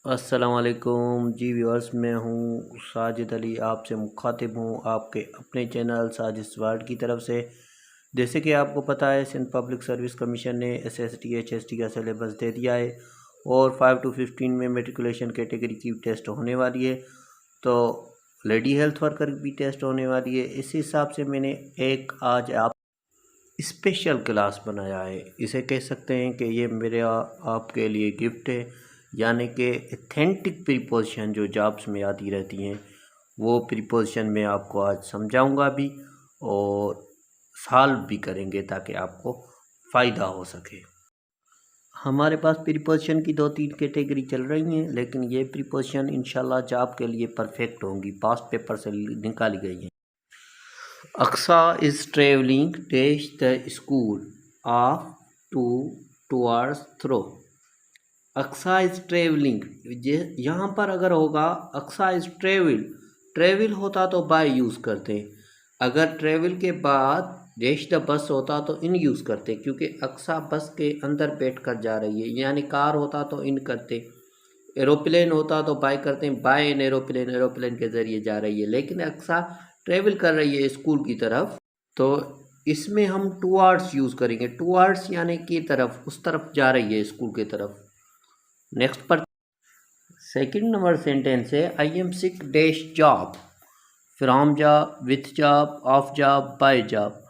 अस्सलामुअलैकुम जी व्यूअर्स, मैं हूँ साजिद अली, आपसे मुखातिब हूँ आपके अपने चैनल साजिद वर्ल्ड की तरफ से। जैसे कि आपको पता है, सिंध पब्लिक सर्विस कमीशन ने SST HST का सिलेबस दे दिया है और 5 to 15 में मेट्रिकुलेशन कैटेगरी की टेस्ट होने वाली है, तो लेडी हेल्थ वर्कर भी टेस्ट होने वाली है। इस हिसाब से मैंने एक आज आप स्पेशल क्लास बनाया है। इसे कह सकते हैं कि ये मेरे आपके लिए गिफ्ट है, यानी कि एथेंटिक प्रीपोजिशन जो जॉब्स में आती रहती हैं वो प्रीपोजिशन मैं आपको आज समझाऊंगा भी और सॉल्व भी करेंगे ताकि आपको फ़ायदा हो सके। हमारे पास प्रीपोजिशन की 2-3 कैटेगरी चल रही हैं, लेकिन ये प्रीपोजिशन इंशाल्लाह जॉब के लिए परफेक्ट होंगी, पास्ट पेपर से निकाली गई हैं। Aksa is traveling dash the school of to towards through. Aksa is traveling, यहाँ पर अगर होगा Aksa is ट्रेवल होता तो बाय यूज़ करते, अगर ट्रेवल के बाद डैश द बस होता तो इन यूज़ करते, क्योंकि अक्सा बस के अंदर बैठ कर जा रही है, यानी कार होता तो इन करते, एरोप्लेन होता तो बाय करते हैं, बाय एन एरोप्लेन के ज़रिए जा रही है, लेकिन अक्सा ट्रेवल कर रही है स्कूल की तरफ, तो इसमें हम टुवार्ड्स यूज़ करेंगे। टुवार्ड्स यानी की तरफ, उस तरफ जा रही है स्कूल की तरफ। नेक्स्ट पर सेकंड नंबर सेंटेंस है I am sick dash job, from job, with job, of job, by job.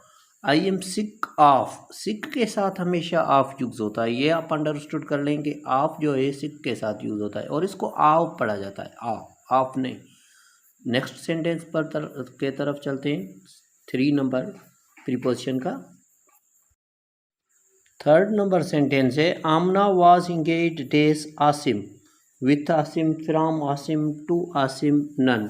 I am sick of, sick के साथ हमेशा ऑफ यूज़ होता है, ये आप अंडरस्टूड कर लेंगे। ऑफ जो है सिक के साथ यूज़ होता है और इसको ऑफ पढ़ा जाता है, ऑफ नहीं। नेक्स्ट सेंटेंस पर के तरफ चलते हैं, 3 नंबर प्रीपोजिशन का। थर्ड नंबर सेंटेंस है Amna was engage dash Asim, with Asim, from Asim, to Asim, none.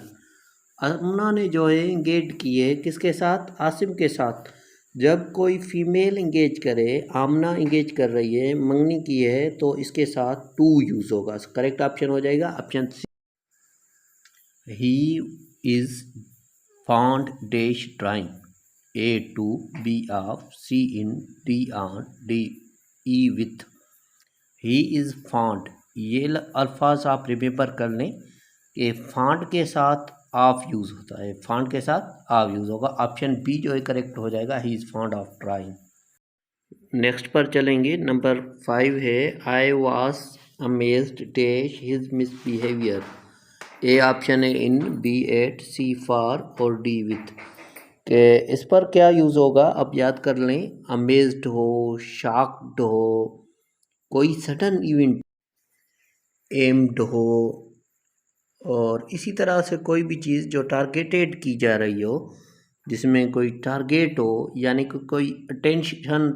Amna ने जो है इंगेज की है किसके साथ? आसिम के साथ। जब कोई फीमेल इंगेज करे, आमना इंगेज कर रही है, मंगनी की है, तो इसके साथ टू यूज़ होगा। करेक्ट ऑप्शन हो जाएगा option C. He is fond dash drawing, A to B of, C in, D on, D E with। he is fond, ये अल्फाज आप रिमेंबर कर लें कि फॉन्ट के साथ ऑफ यूज़ होता है, फॉन्ट के साथ ऑफ यूज़ होगा। ऑप्शन बी जो है करेक्ट हो जाएगा, he is fond of drawing. Next पर चलेंगे, नंबर 5 है I was amazed dash his misbehaviour. A option है इन, बी एट, सी फॉर और डी विथ। के इस पर क्या यूज़ होगा अब याद कर लें, अमेज्ड हो, शॉक्ड हो, कोई सडन इवेंट, एम्ड हो, और इसी तरह से कोई भी चीज़ जो टारगेटेड की जा रही हो, जिसमें कोई टारगेट हो, यानी कि कोई अटेंशन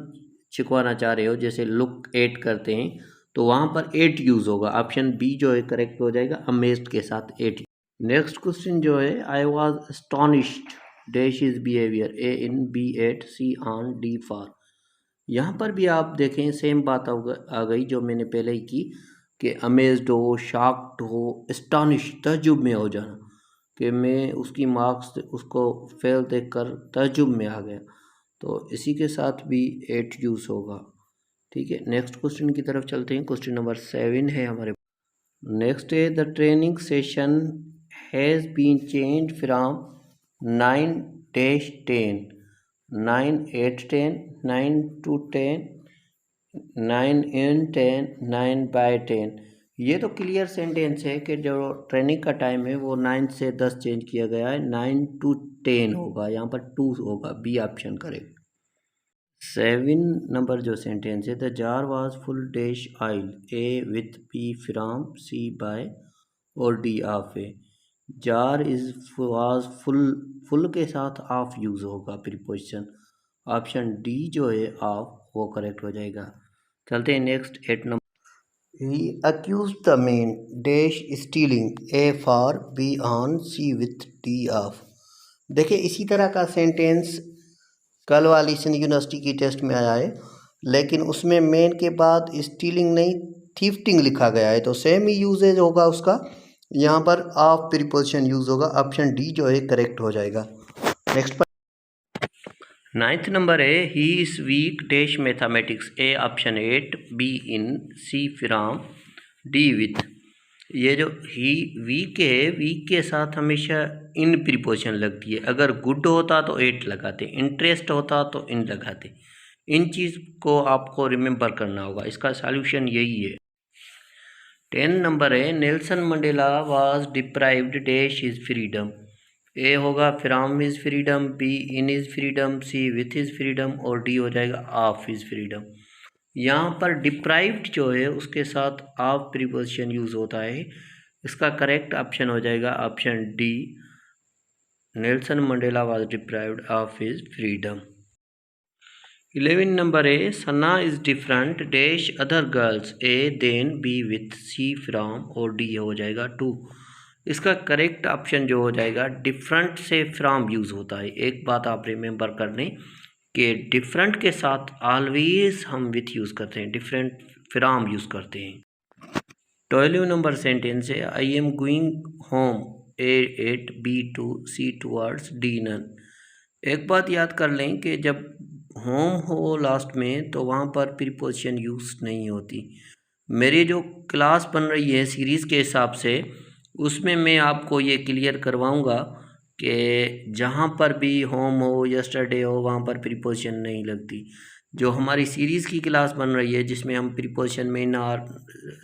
छिकवाना चाह रहे हो, जैसे लुक एट करते हैं तो वहाँ पर एट यूज़ होगा। ऑप्शन बी जो है करेक्ट हो जाएगा, अमेज्ड के साथ एट। नेक्स्ट क्वेश्चन जो है I was astonished dash his behaviour, A in, B at, C on, D for. यहाँ पर भी आप देखें सेम बात आ गई जो मैंने पहले ही की, कि अमेज्ड हो, शॉक्ड हो, एस्टोनिश तजुब में हो जाना, कि मैं उसकी मार्क्स उसको फेल देखकर तजुब में आ गया, तो इसी के साथ भी एट यूज़ होगा। ठीक है, नेक्स्ट क्वेश्चन की तरफ चलते हैं। क्वेश्चन नंबर 7 है हमारे। नेक्स्ट है the training session has been change from 9-10, 9 8 10, 9 to 10, 9 in 10, 9 by 10। ये तो क्लियर सेंटेंस है कि जो ट्रेनिंग का टाइम है वो 9 से 10 चेंज किया गया है, 9 to 10 होगा, यहाँ पर 2 होगा, बी ऑप्शन करेक्ट। 7 नंबर जो सेंटेंस है the jar was full dash oil, A with, B from, C by और D of A. Jar is was full के साथ ऑफ यूज़ होगा प्रीपोजिशन, ऑप्शन डी जो है ऑफ वो करेक्ट हो जाएगा। चलते हैं next 8 number. He accused the man dash stealing, A for, B on, C with, D off। देखिए इसी तरह का सेंटेंस कल वाली सिंध यूनिवर्सिटी की टेस्ट में आया है, लेकिन उसमें मेन के बाद स्टीलिंग नहीं थीफ्टिंग लिखा गया है, तो सेम ही यूजेज होगा उसका, यहाँ पर ऑफ प्रीपोजिशन यूज होगा, ऑप्शन डी जो है करेक्ट हो जाएगा। नेक्स्ट पर 9th नंबर है he is weak dash mathematics, A option 8, B in, C from, D with. ये जो ही वीक है, वीक के साथ हमेशा इन प्रीपोजिशन लगती है। अगर गुड होता तो एट लगाते, इंटरेस्ट होता तो इन लगाते। इन चीज़ को आपको रिमेंबर करना होगा, इसका सॉल्यूशन यही है। 10 नंबर है, Nelson Mandela was deprived dash his freedom. A होगा from his freedom, B in his freedom, C with his freedom और डी हो जाएगा ऑफ हिज फ्रीडम। यहाँ पर डिप्राइव्ड जो है उसके साथ ऑफ प्रीपोजिशन यूज़ होता है। इसका करेक्ट ऑप्शन हो जाएगा option D, Nelson Mandela was deprived of his freedom. 11 number है, Sana is different dash other girls, A then, B with, C from और डी हो जाएगा टू। इसका करेक्ट ऑप्शन जो हो जाएगा, डिफरेंट से फ्रॉम यूज़ होता है। एक बात आप रिमेंबर कर लें कि डिफरेंट के साथ ऑलवेज हम विथ यूज़ करते हैं, डिफरेंट फ्रॉम यूज़ करते हैं। 12 नंबर सेंटेंस है, I am going home, A at, B to, C towards, D none. एक बात याद कर लें कि जब होम हो लास्ट में तो वहाँ पर प्रीपोजिशन यूज़ नहीं होती। मेरी जो क्लास बन रही है सीरीज़ के हिसाब से, उसमें मैं आपको ये क्लियर करवाऊँगा कि जहाँ पर भी होम हो, यस्टरडे हो, वहाँ पर प्रीपोजिशन नहीं लगती। जो हमारी सीरीज़ की क्लास बन रही है जिसमें हम प्रीपोजिशन मेन और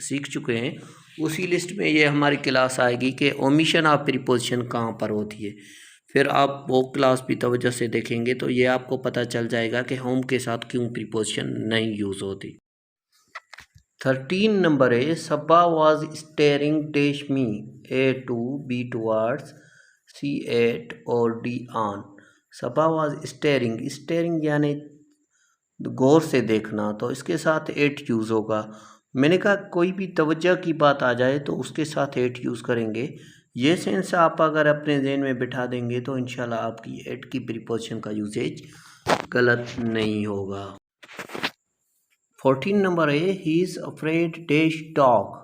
सीख चुके हैं, उसी लिस्ट में ये हमारी क्लास आएगी कि ओमिशन ऑफ प्रीपोजिशन कहाँ पर होती है। फिर आप वो क्लास भी तवज्जो से देखेंगे तो ये आपको पता चल जाएगा कि होम के साथ क्यों प्रीपोजिशन नहीं यूज़ होती। 13 नंबर है, Saba was staring dash me, A to, B towards, C at और D on. Saba was staring, staring यानी गौर से देखना, तो इसके साथ एट यूज़ होगा। मैंने कहा कोई भी तवज्जो की बात आ जाए तो उसके साथ एट यूज़ करेंगे। ये सेंस आप अगर अपने ज़हन में बिठा देंगे तो इंशाल्लाह आपकी एट की प्रीपोजिशन का यूजेज गलत नहीं होगा। 14 नंबर है, he is afraid dash dog,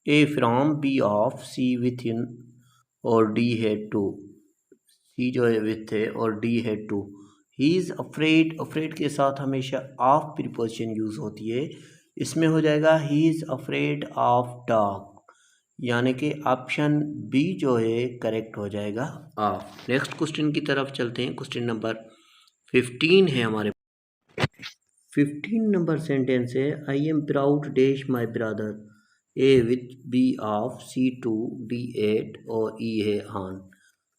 A from, B of, C with in और डी है टू। सी जो है विथ है और डी है to. He is afraid, afraid के साथ हमेशा ऑफ प्रीपोजिशन यूज़ होती है। इसमें हो जाएगा ही इज़ अफ्रेड ऑफ डॉग, यानी कि ऑप्शन बी जो है करेक्ट हो जाएगा ऑफ। नेक्स्ट क्वेश्चन की तरफ चलते हैं। क्वेश्चन नंबर 15 है हमारे। 15 नंबर सेंटेंस है, I am proud dash my brother, A with, B of, C to, D at और ई है ऑन।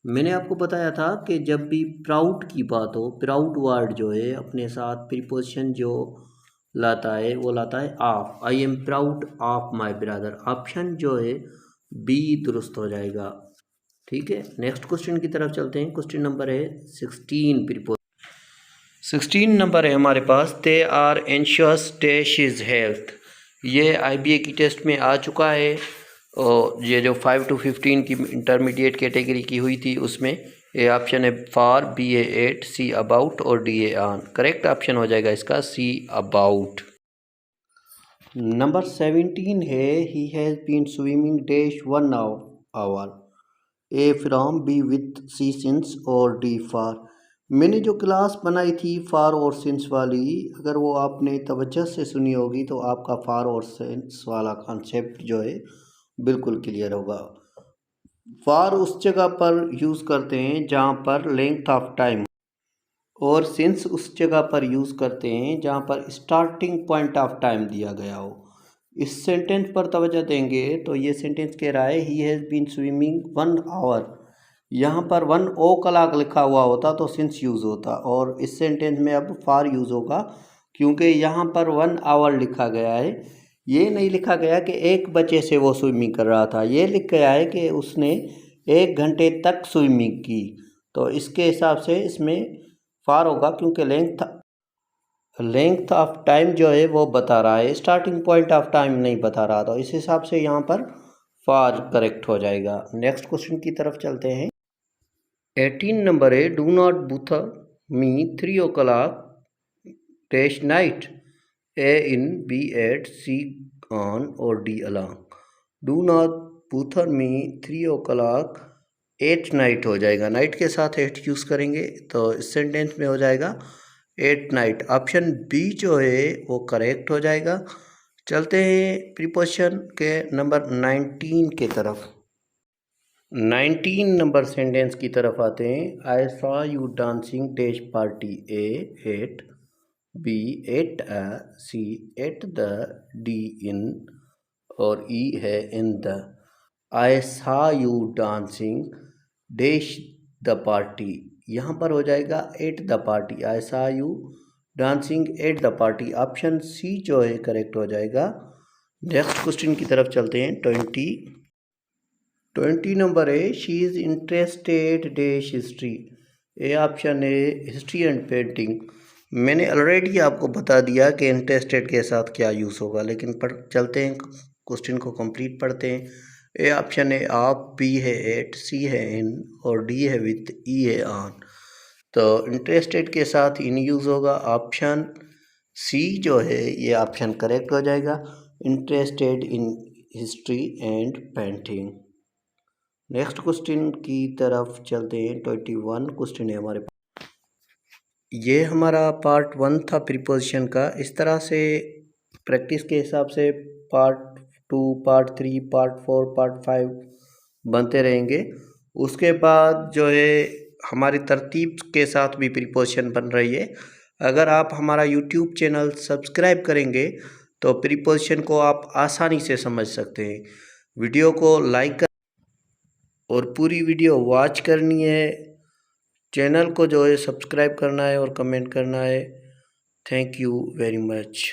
मैंने आपको बताया था कि जब भी प्राउड की बात हो, प्राउड वर्ड जो है अपने साथ प्रीपोजिशन जो लाता है वो लाता है of. I am proud of my brother, option जो है बी दुरुस्त हो जाएगा। ठीक है, नेक्स्ट क्वेश्चन की तरफ चलते हैं। क्वेश्चन नंबर है 16 प्रीपोजिशन। 16 नंबर है हमारे पास, they are anxious dash his health. ये IBA की टेस्ट में आ चुका है और ये जो 5 to 15 की इंटरमीडिएट कैटेगरी की हुई थी उसमें ए ऑप्शन है for, B a at, C about और D a on. Correct option हो जाएगा इसका सी अबाउट। नंबर 17 है, he has been swimming dash 1 hour, A from, B with, C since और डी फॉर। मैंने जो क्लास बनाई थी फार और सिंस वाली, अगर वो आपने तवज्जो से सुनी होगी तो आपका फार और सिंस वाला कॉन्सेप्ट जो है बिल्कुल क्लियर होगा। फार उस जगह पर यूज़ करते हैं जहाँ पर लेंथ ऑफ टाइम, और सिंस उस जगह पर यूज़ करते हैं जहाँ पर स्टार्टिंग पॉइंट ऑफ टाइम दिया गया हो। इस सेंटेंस पर तवज्जो देंगे तो ये सेंटेंस कह रहा है he has been swimming 1 hour. यहाँ पर 1 ओ क्लॉक लिखा हुआ होता तो सिंस यूज़ होता, और इस सेंटेंस में अब फार यूज़ होगा क्योंकि यहाँ पर 1 आवर लिखा गया है। ये नहीं लिखा गया कि 1 बजे से वो स्विमिंग कर रहा था, ये लिख गया है कि उसने 1 घंटे तक स्विमिंग की। तो इसके हिसाब से इसमें फार होगा क्योंकि लेंथ ऑफ टाइम जो है वो बता रहा है, स्टार्टिंग पॉइंट ऑफ टाइम नहीं बता रहा। तो इस हिसाब से यहाँ पर फार करेक्ट हो जाएगा। नेक्स्ट क्वेश्चन की तरफ चलते हैं। 18 नंबर है, do not bother me 3 o'clock dash night, A in, B at, C on और D along. Do not bother me 3 o'clock at night हो जाएगा, नाइट के साथ एट यूज़ करेंगे तो इस सेंटेंस में हो जाएगा एट नाइट। ऑप्शन बी जो है वो करेक्ट हो जाएगा। चलते हैं प्रीपोजिशन के नंबर 19 के तरफ। 19 नंबर सेंटेंस की तरफ आते हैं। I saw you dancing dash party. A at, B at a, C at the, D in और ई है in the. I saw you dancing dash the party, यहाँ पर हो जाएगा at the party. I saw you dancing at the party, option C जो है correct हो जाएगा। नेक्स्ट क्वेश्चन की तरफ चलते हैं। 20 नंबर है, she is interested dash history. A option है हिस्ट्री एंड पेंटिंग। मैंने ऑलरेडी आपको बता दिया कि इंटरेस्टेड के साथ क्या यूज़ होगा, लेकिन चलते हैं क्वेश्चन को कंप्लीट पढ़ते हैं। ए ऑप्शन है आप, बी है एट, सी है इन और डी है विथ, ई है ऑन। तो इंटरेस्टेड के साथ इन यूज़ होगा। ऑप्शन सी जो है ये ऑप्शन करेक्ट हो जाएगा, interested in history and painting. Next question की तरफ चलते हैं। 21 क्वेश्चन है हमारे पास। ये हमारा पार्ट 1 था प्रीपोजिशन का। इस तरह से प्रैक्टिस के हिसाब से पार्ट 2, पार्ट 3, पार्ट 4, पार्ट 5 बनते रहेंगे। उसके बाद जो है हमारी तरतीब के साथ भी प्रीपोजिशन बन रही है। अगर आप हमारा यूट्यूब चैनल सब्सक्राइब करेंगे तो प्रीपोजिशन को आप आसानी से समझ सकते हैं। वीडियो को लाइक और पूरी वीडियो वॉच करनी है। चैनल को जो है सब्सक्राइब करना है और कमेंट करना है। Thank you very much.